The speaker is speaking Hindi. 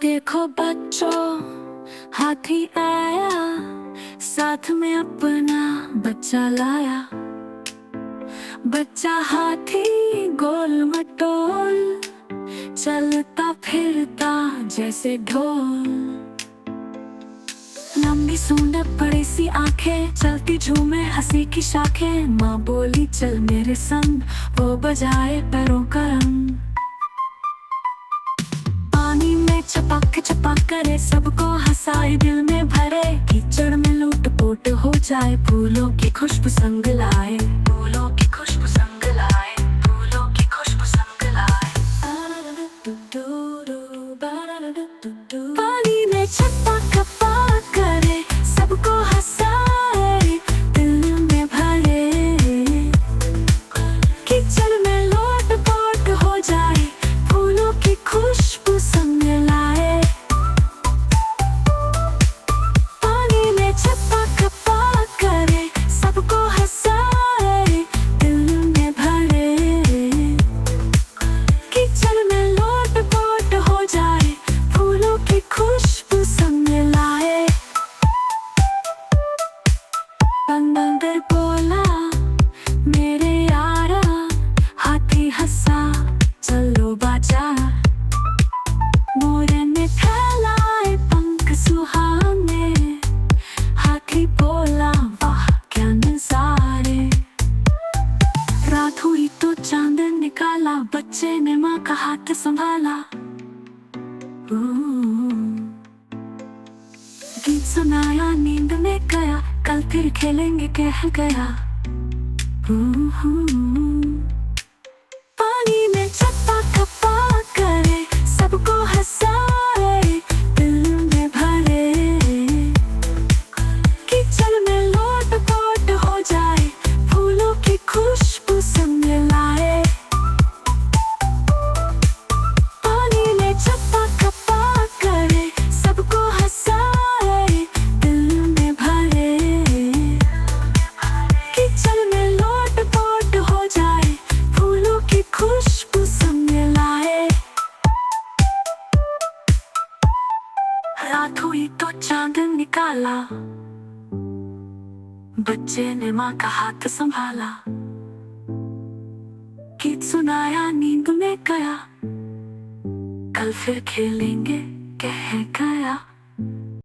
देखो बच्चों, हाथी आया, साथ में अपना बच्चा लाया। बच्चा हाथी गोल मटोल, चलता फिरता जैसे ढोल। लंबी सूंड बड़ी सी आंखें, चलती झूमे हंसी की शाखें। माँ बोली चल मेरे संग, वो बजाए पैरों का रंग। पानी में छपाक छपाक करे, सबको हंसाए दिल में भरे। कीचड़ में लूट पोट हो जाए, फूलों की खुशबू संग लाए। फूलों की खुशबू संग लाए, फूलों की खुशबू संग लाए। पानी में छपाक छपाक करे, सबको हंसाए दिल में भरे। कीचड़ में लूट पोट हो जाए, फूलों की खुशबू संग लाए। पानी में छपाक छपाक करे, सबको हंसाए दिल में भरे। कीचड़ में लूट पोट हो जाए, फूलों की खुशबू संग लाए। बंदर बोला मेरे यारा, हाथी हंसा चलो बाजार। मोर ने फैलाए पंख सुहाने, हाथी बोला वाह क्या नजारे। रात हुई तो चांद निकाला, बच्चे ने माँ का हाथ संभाला। गीत सुनाया नींद में गया, कल फिर खेलेंगे कह गया। पानी में छपाक छपाक करे, सबको हंसाए दिल में भरे। कीचड़ में लूट पोट हो जाए, फूलों की खुशबू संग लाए। पानी में छपाक छपाक करे, सबको हंसाए दिल में भरे। कीचड़ में लूट पोट हो जाए, फूलों की खुशबू संग लाए। रात हुई तो चांद निकाला, बच्चे ने माँ का हाथ संभाला। गीत सुनाया नींद में गया, कल फिर खेलेंगे कह गया।